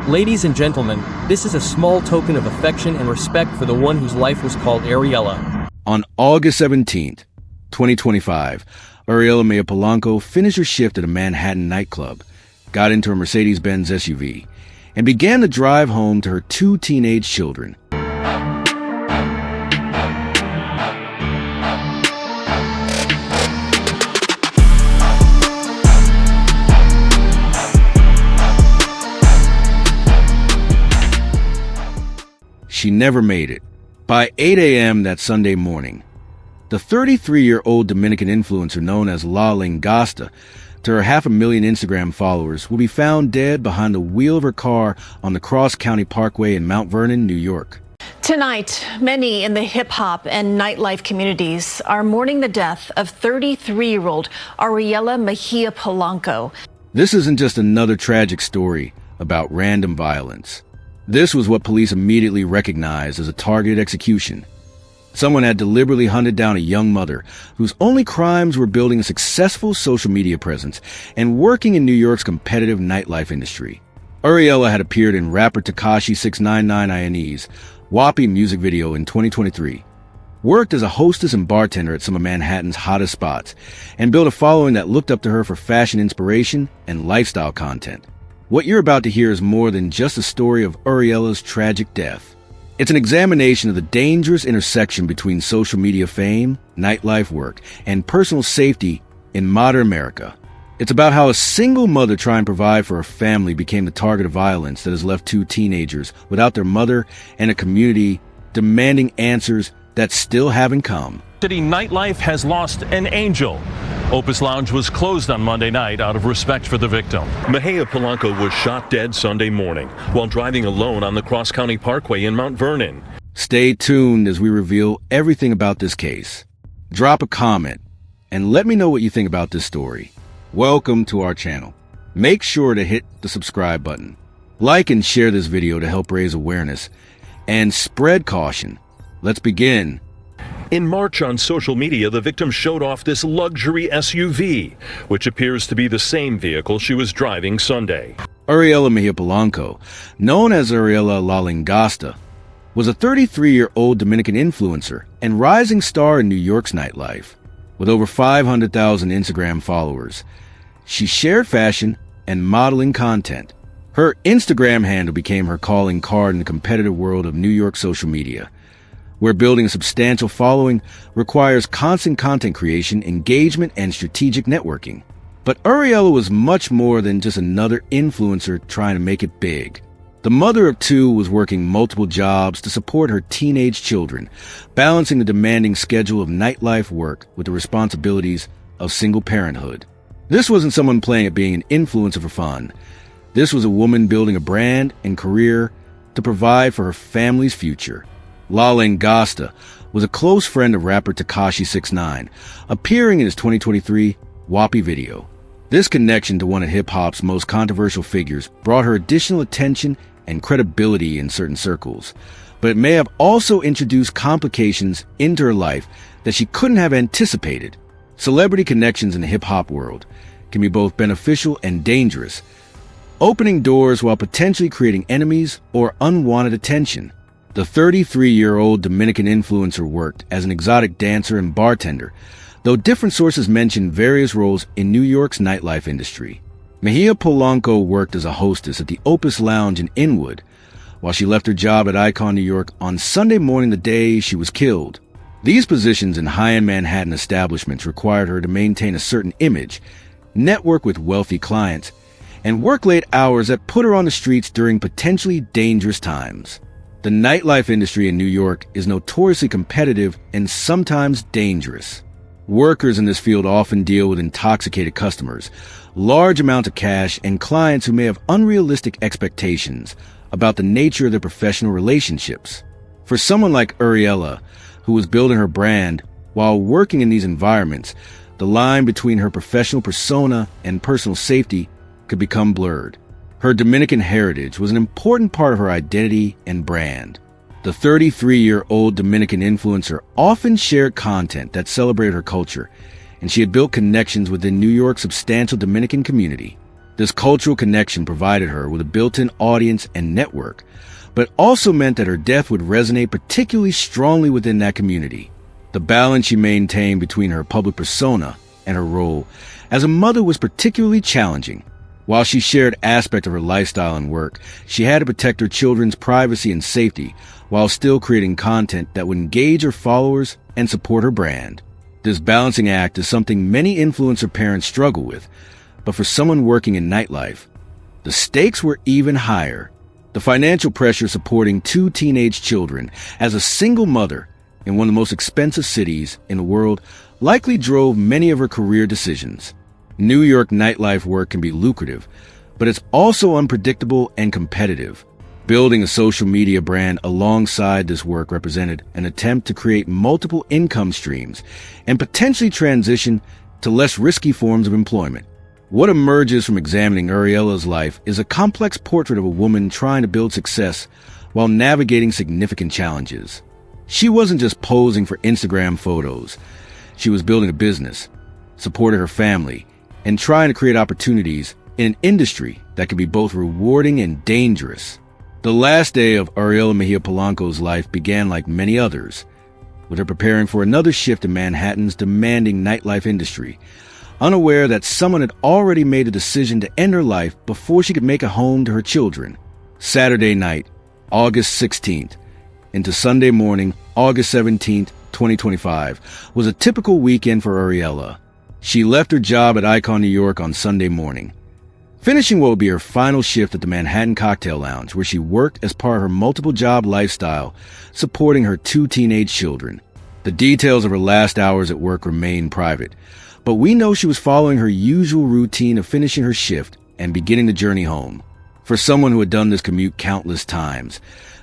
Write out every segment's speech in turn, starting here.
Ladies and gentlemen, this is a small token of affection and respect for the one whose life was called Ariela. On August 17th, 2025, Ariela Maya Polanco finished her shift at a Manhattan nightclub, got into a Mercedes-Benz SUV, and began to drive home to her two teenage children. She never made it. By 8 a.m. that Sunday morning, the 33-year-old Dominican influencer known as La Langasta, to her 500,000 Instagram followers, will be found dead behind the wheel of her car on the Cross County Parkway in Mount Vernon, New York. Tonight, many in the hip-hop and nightlife communities are mourning the death of 33-year-old Ariela Mejia Polanco. This isn't just another tragic story about random violence. This was what police immediately recognized as a targeted execution. Someone had deliberately hunted down a young mother whose only crimes were building a successful social media presence and working in New York's competitive nightlife industry. Ariela had appeared in rapper Tekashi 6ix9ine's WAPI music video in 2023, worked as a hostess and bartender at some of Manhattan's hottest spots, and built a following that looked up to her for fashion inspiration and lifestyle content. What you're about to hear is more than just a story of Ariela's tragic death. It's an examination of the dangerous intersection between social media fame, nightlife work, and personal safety in modern America. It's about how a single mother trying to provide for her family became the target of violence that has left two teenagers without their mother and a community demanding answers that still haven't come. City nightlife has lost an angel. Opus Lounge was closed on Monday night out of respect for the victim. Mejia Polanco was shot dead Sunday morning while driving alone on the Cross County Parkway in Mount Vernon. Stay tuned as we reveal everything about this case. Drop a comment and let me know what you think about this story. Welcome to our channel. Make sure to hit the subscribe button. Like and share this video to help raise awareness and spread caution. Let's begin. In March on social media, the victim showed off this luxury SUV, which appears to be the same vehicle she was driving Sunday. Ariela Mejia Polanco, known as Ariela La Langasta, was a 33-year-old Dominican influencer and rising star in New York's nightlife. With over 500,000 Instagram followers, she shared fashion and modeling content. Her Instagram handle became her calling card in the competitive world of New York social media, where building a substantial following requires constant content creation, engagement, and strategic networking. But Ariela was much more than just another influencer trying to make it big. The mother of two was working multiple jobs to support her teenage children, balancing the demanding schedule of nightlife work with the responsibilities of single parenthood. This wasn't someone playing at being an influencer for fun. This was a woman building a brand and career to provide for her family's future. La Langasta was a close friend of rapper Tekashi 6ix9ine, appearing in his 2023 WAPI video. This connection to one of hip-hop's most controversial figures brought her additional attention and credibility in certain circles, but it may have also introduced complications into her life that she couldn't have anticipated. Celebrity connections in the hip-hop world can be both beneficial and dangerous, opening doors while potentially creating enemies or unwanted attention. The 33-year-old Dominican influencer worked as an exotic dancer and bartender, though different sources mention various roles in New York's nightlife industry. Mejia Polanco worked as a hostess at the Opus Lounge in Inwood, while she left her job at Icon New York on Sunday morning the day she was killed. These positions in high-end Manhattan establishments required her to maintain a certain image, network with wealthy clients, and work late hours that put her on the streets during potentially dangerous times. The nightlife industry in New York is notoriously competitive and sometimes dangerous. Workers in this field often deal with intoxicated customers, large amounts of cash, and clients who may have unrealistic expectations about the nature of their professional relationships. For someone like Ariela, who was building her brand while working in these environments, the line between her professional persona and personal safety could become blurred. Her Dominican heritage was an important part of her identity and brand. The 33-year-old Dominican influencer often shared content that celebrated her culture, and she had built connections within New York's substantial Dominican community. This cultural connection provided her with a built-in audience and network, but also meant that her death would resonate particularly strongly within that community. The balance she maintained between her public persona and her role as a mother was particularly challenging. While she shared aspects of her lifestyle and work, she had to protect her children's privacy and safety while still creating content that would engage her followers and support her brand. This balancing act is something many influencer parents struggle with, but for someone working in nightlife, the stakes were even higher. The financial pressure supporting 2 teenage children as a single mother in one of the most expensive cities in the world likely drove many of her career decisions. New York nightlife work can be lucrative, but it's also unpredictable and competitive. Building a social media brand alongside this work represented an attempt to create multiple income streams and potentially transition to less risky forms of employment. What emerges from examining Ariela's life is a complex portrait of a woman trying to build success while navigating significant challenges. She wasn't just posing for Instagram photos. She was building a business, supporting her family, and trying to create opportunities in an industry that could be both rewarding and dangerous. The last day of Ariela Mejia Polanco's life began like many others, with her preparing for another shift in Manhattan's demanding nightlife industry, unaware that someone had already made a decision to end her life before she could make a home to her children. Saturday night, August 16th, into Sunday morning, August 17th, 2025, was a typical weekend for Ariela. She left her job at Icon New York on Sunday morning, finishing what would be her final shift at the Manhattan Cocktail Lounge, where she worked as part of her multiple job lifestyle, supporting her 2 teenage children. The details of her last hours at work remain private, but we know she was following her usual routine of finishing her shift and beginning the journey home. For someone who had done this commute countless times,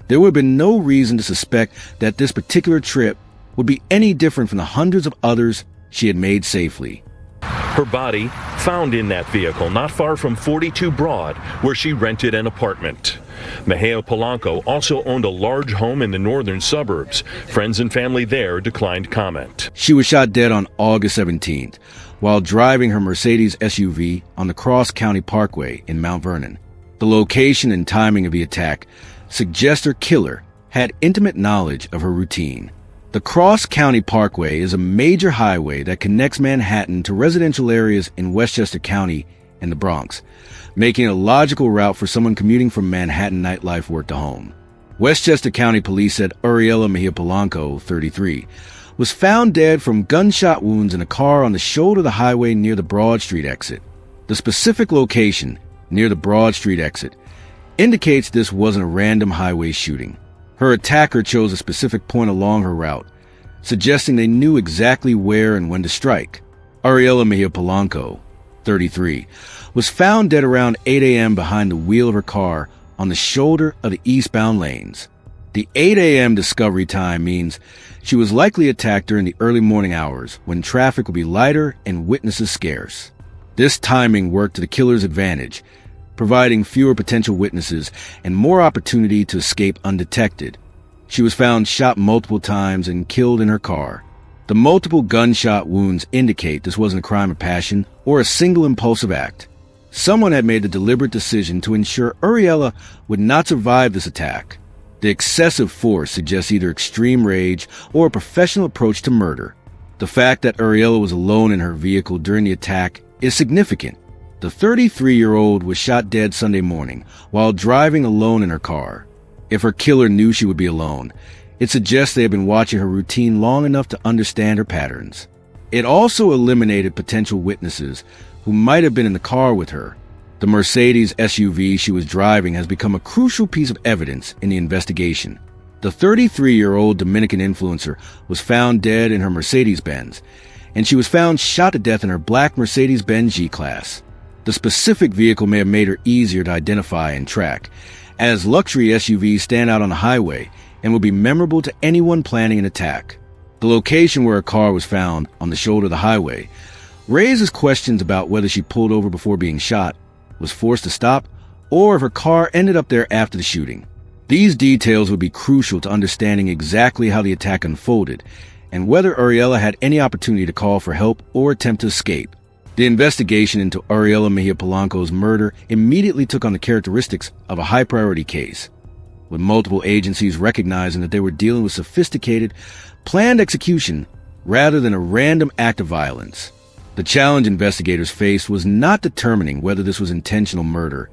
there would have been no reason to suspect that this particular trip would be any different from the hundreds of others she had made safely. Her body found in that vehicle not far from 42 Broad, where she rented an apartment. Mejia Polanco also owned a large home in the northern suburbs. Friends and family there declined comment. She was shot dead on August 17th while driving her Mercedes SUV on the Cross County Parkway in Mount Vernon. The location and timing of the attack suggest her killer had intimate knowledge of her routine. The Cross County Parkway is a major highway that connects Manhattan to residential areas in Westchester County and the Bronx, making it a logical route for someone commuting from Manhattan nightlife work to home. Westchester County Police said Ariela Mejia Polanco, 33, was found dead from gunshot wounds in a car on the shoulder of the highway near the Broad Street exit. The specific location, near the Broad Street exit, indicates this wasn't a random highway shooting. Her attacker chose a specific point along her route, suggesting they knew exactly where and when to strike. Ariela Mejia Polanco, 33, was found dead around 8 a.m. behind the wheel of her car on the shoulder of the eastbound lanes. The 8 a.m. discovery time means she was likely attacked during the early morning hours when traffic would be lighter and witnesses scarce. This timing worked to the killer's advantage, providing fewer potential witnesses and more opportunity to escape undetected. She was found shot multiple times and killed in her car. The multiple gunshot wounds indicate this wasn't a crime of passion or a single impulsive act. Someone had made the deliberate decision to ensure Ariela would not survive this attack. The excessive force suggests either extreme rage or a professional approach to murder. The fact that Ariela was alone in her vehicle during the attack is significant. The 33-year-old was shot dead Sunday morning while driving alone in her car. If her killer knew she would be alone, it suggests they had been watching her routine long enough to understand her patterns. It also eliminated potential witnesses who might have been in the car with her. The Mercedes SUV she was driving has become a crucial piece of evidence in the investigation. The 33-year-old Dominican influencer was found dead in her Mercedes-Benz, and she was found shot to death in her black Mercedes-Benz G-Class. The specific vehicle may have made her easier to identify and track, as luxury SUVs stand out on the highway and will be memorable to anyone planning an attack. The location where her car was found, on the shoulder of the highway, raises questions about whether she pulled over before being shot, was forced to stop, or if her car ended up there after the shooting. These details would be crucial to understanding exactly how the attack unfolded and whether Ariela had any opportunity to call for help or attempt to escape. The investigation into Ariela Mejia Polanco's murder immediately took on the characteristics of a high-priority case, with multiple agencies recognizing that they were dealing with sophisticated, planned execution rather than a random act of violence. The challenge investigators faced was not determining whether this was intentional murder.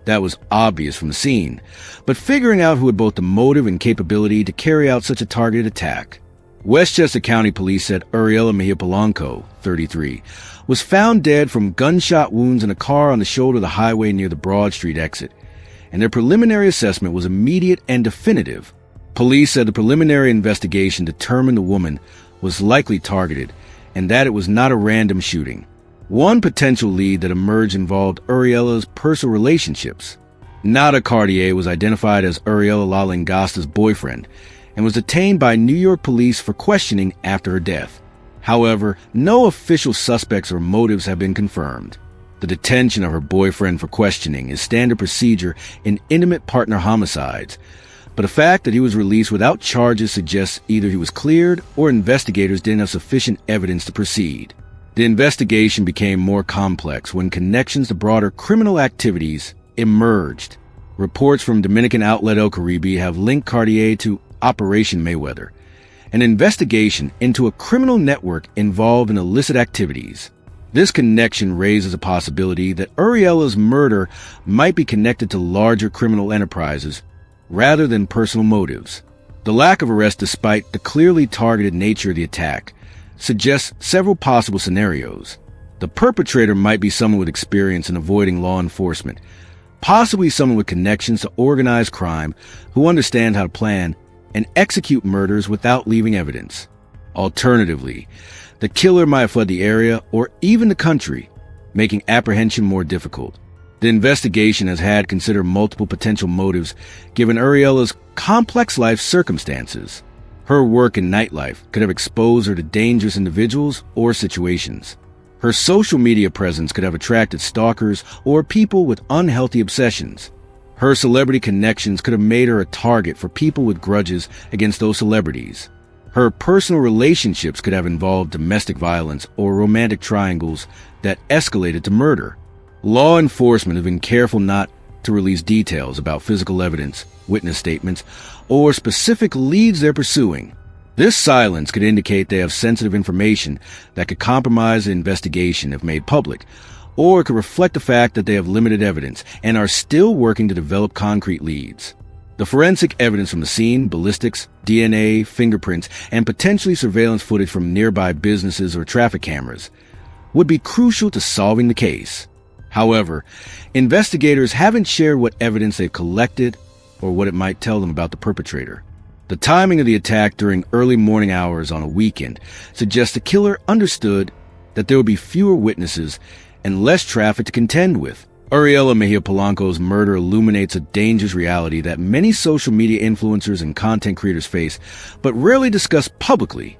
That was obvious from the scene, but figuring out who had both the motive and capability to carry out such a targeted attack. Westchester County Police said Ariela Mejia Polanco, 33, was found dead from gunshot wounds in a car on the shoulder of the highway near the Broad Street exit, and their preliminary assessment was immediate and definitive. Police said the preliminary investigation determined the woman was likely targeted and that it was not a random shooting. One potential lead that emerged involved Ariela's personal relationships. Nada Cartier was identified as Ariela Lalingasta's boyfriend and was detained by New York police for questioning after her death. However, no official suspects or motives have been confirmed. The detention of her boyfriend for questioning is standard procedure in intimate partner homicides, but the fact that he was released without charges suggests either he was cleared or investigators didn't have sufficient evidence to proceed. The investigation became more complex when connections to broader criminal activities emerged. Reports from Dominican outlet El Caribe have linked Cartier to Operation Mayweather, an investigation into a criminal network involved in illicit activities. This connection raises a possibility that Ariela's murder might be connected to larger criminal enterprises rather than personal motives. The lack of arrest, despite the clearly targeted nature of the attack, suggests several possible scenarios. The perpetrator might be someone with experience in avoiding law enforcement, possibly someone with connections to organized crime who understand how to plan and execute murders without leaving evidence. Alternatively, the killer might have fled the area or even the country, making apprehension more difficult. The investigation has had considered multiple potential motives given Ariela's complex life circumstances. Her work in nightlife could have exposed her to dangerous individuals or situations. Her social media presence could have attracted stalkers or people with unhealthy obsessions. Her celebrity connections could have made her a target for people with grudges against those celebrities. Her personal relationships could have involved domestic violence or romantic triangles that escalated to murder. Law enforcement have been careful not to release details about physical evidence, witness statements, or specific leads they're pursuing. This silence could indicate they have sensitive information that could compromise the investigation if made public, or it could reflect the fact that they have limited evidence and are still working to develop concrete leads. The forensic evidence from the scene, ballistics, DNA, fingerprints, and potentially surveillance footage from nearby businesses or traffic cameras would be crucial to solving the case. However, investigators haven't shared what evidence they've collected or what it might tell them about the perpetrator. The timing of the attack during early morning hours on a weekend suggests the killer understood that there would be fewer witnesses and less traffic to contend with. Ariela Mejia Polanco's murder illuminates a dangerous reality that many social media influencers and content creators face, but rarely discuss publicly: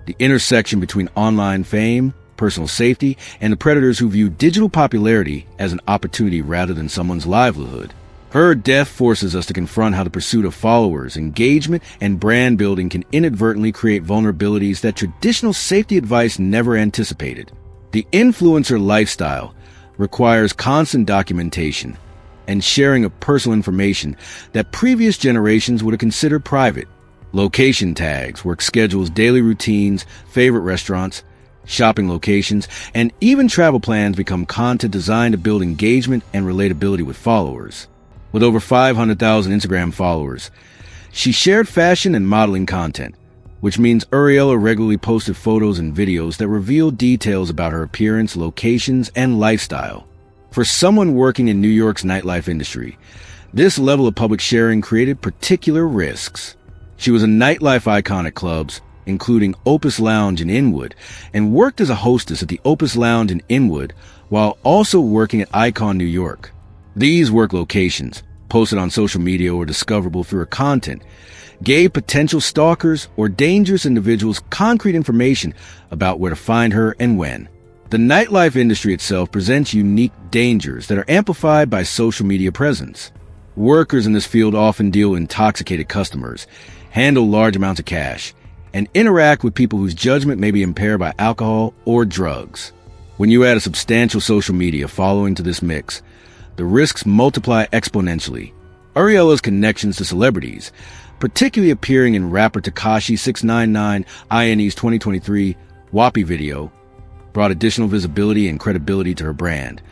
the intersection between online fame, personal safety, and the predators who view digital popularity as an opportunity rather than someone's livelihood. Her death forces us to confront how the pursuit of followers, engagement, and brand building can inadvertently create vulnerabilities that traditional safety advice never anticipated. The influencer lifestyle requires constant documentation and sharing of personal information that previous generations would have considered private. Location tags, work schedules, daily routines, favorite restaurants, shopping locations, and even travel plans become content designed to build engagement and relatability with followers. With over 500,000 Instagram followers, she shared fashion and modeling content, which means Ariela regularly posted photos and videos that revealed details about her appearance, locations, and lifestyle. For someone working in New York's nightlife industry, this level of public sharing created particular risks. She was a nightlife icon at clubs, including Opus Lounge in Inwood, and worked as a hostess at the Opus Lounge in Inwood while also working at Icon New York. These work locations, posted on social media or discoverable through her content, gave potential stalkers or dangerous individuals concrete information about where to find her and when. The nightlife industry itself presents unique dangers that are amplified by social media presence. Workers in this field often deal with intoxicated customers, handle large amounts of cash, and interact with people whose judgment may be impaired by alcohol or drugs. When you add a substantial social media following to this mix, the risks multiply exponentially. Ariela's connections to celebrities, particularly appearing in rapper Tekashi 6ix9ine's 2023 WAPI video, brought additional visibility and credibility to her brand.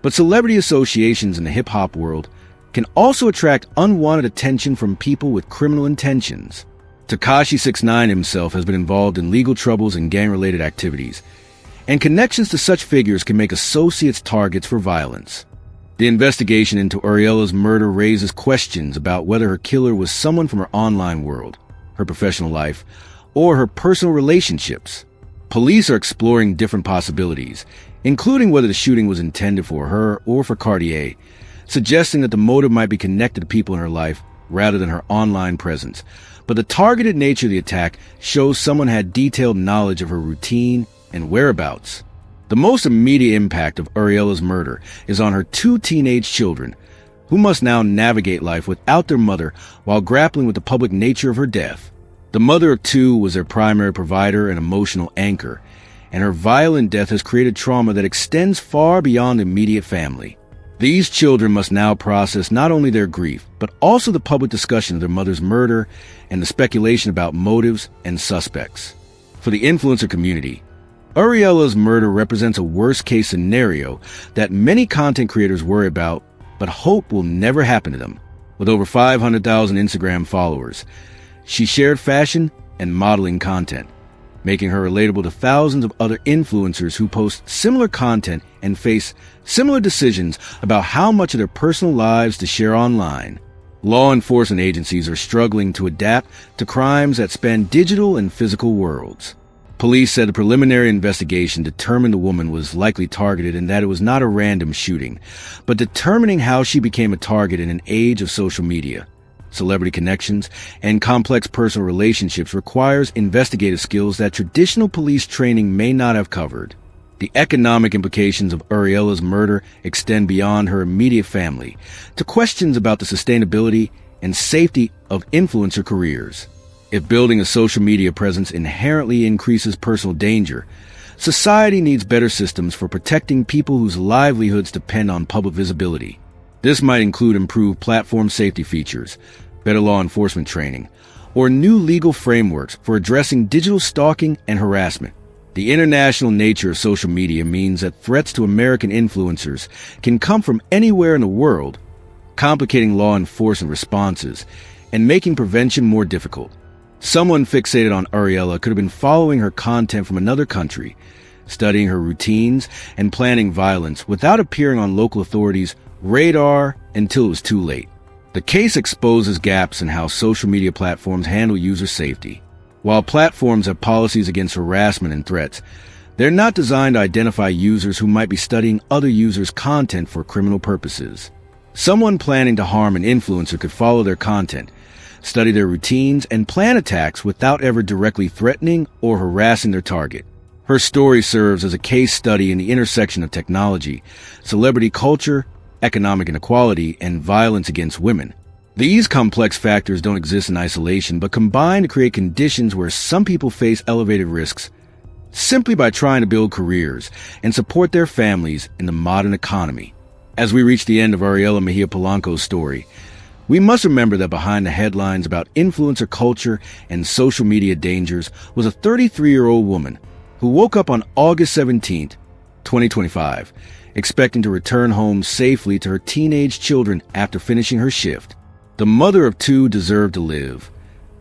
But celebrity associations in the hip-hop world can also attract unwanted attention from people with criminal intentions. Tekashi 6ix9ine himself has been involved in legal troubles and gang-related activities, and connections to such figures can make associates targets for violence. The investigation into Ariela's murder raises questions about whether her killer was someone from her online world, her professional life, or her personal relationships. Police are exploring different possibilities, including whether the shooting was intended for her or for Cartier, suggesting that the motive might be connected to people in her life rather than her online presence. But the targeted nature of the attack shows someone had detailed knowledge of her routine and whereabouts. The most immediate impact of Ariela's murder is on her 2 teenage children, who must now navigate life without their mother while grappling with the public nature of her death. The mother of 2 was their primary provider and emotional anchor, and her violent death has created trauma that extends far beyond the immediate family. These children must now process not only their grief, but also the public discussion of their mother's murder and the speculation about motives and suspects. For the influencer community, Ariela's murder represents a worst-case scenario that many content creators worry about, but hope will never happen to them. With over 500,000 Instagram followers, she shared fashion and modeling content, making her relatable to thousands of other influencers who post similar content and face similar decisions about how much of their personal lives to share online. Law enforcement agencies are struggling to adapt to crimes that span digital and physical worlds. Police said the preliminary investigation determined the woman was likely targeted and that it was not a random shooting, but determining how she became a target in an age of social media, celebrity connections, and complex personal relationships requires investigative skills that traditional police training may not have covered. The economic implications of Ariela's murder extend beyond her immediate family to questions about the sustainability and safety of influencer careers. If building a social media presence inherently increases personal danger, society needs better systems for protecting people whose livelihoods depend on public visibility. This might include improved platform safety features, better law enforcement training, or new legal frameworks for addressing digital stalking and harassment. The international nature of social media means that threats to American influencers can come from anywhere in the world, complicating law enforcement responses and making prevention more difficult. Someone fixated on Ariela could have been following her content from another country, studying her routines, and planning violence without appearing on local authorities' radar until it was too late. The case exposes gaps in how social media platforms handle user safety. While platforms have policies against harassment and threats, they're not designed to identify users who might be studying other users' content for criminal purposes. Someone planning to harm an influencer could follow their content, study their routines, and plan attacks without ever directly threatening or harassing their target. Her story serves as a case study in the intersection of technology, celebrity culture, economic inequality, and violence against women. These complex factors don't exist in isolation, but combine to create conditions where some people face elevated risks simply by trying to build careers and support their families in the modern economy. As we reach the end of Ariela Mejia Polanco's story, we must remember that behind the headlines about influencer culture and social media dangers was a 33-year-old woman who woke up on August 17, 2025, expecting to return home safely to her teenage children after finishing her shift. The mother of 2 deserved to live,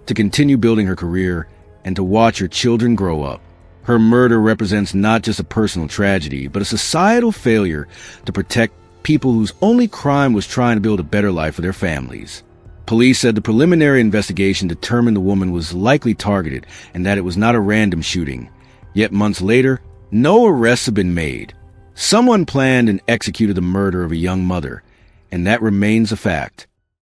to continue building her career, and to watch her children grow up. Her murder represents not just a personal tragedy, but a societal failure to protect people whose only crime was trying to build a better life for their families. Police said the preliminary investigation determined the woman was likely targeted and that it was not a random shooting. Yet months later, no arrests have been made. Someone planned and executed the murder of a young mother, and that remains a fact.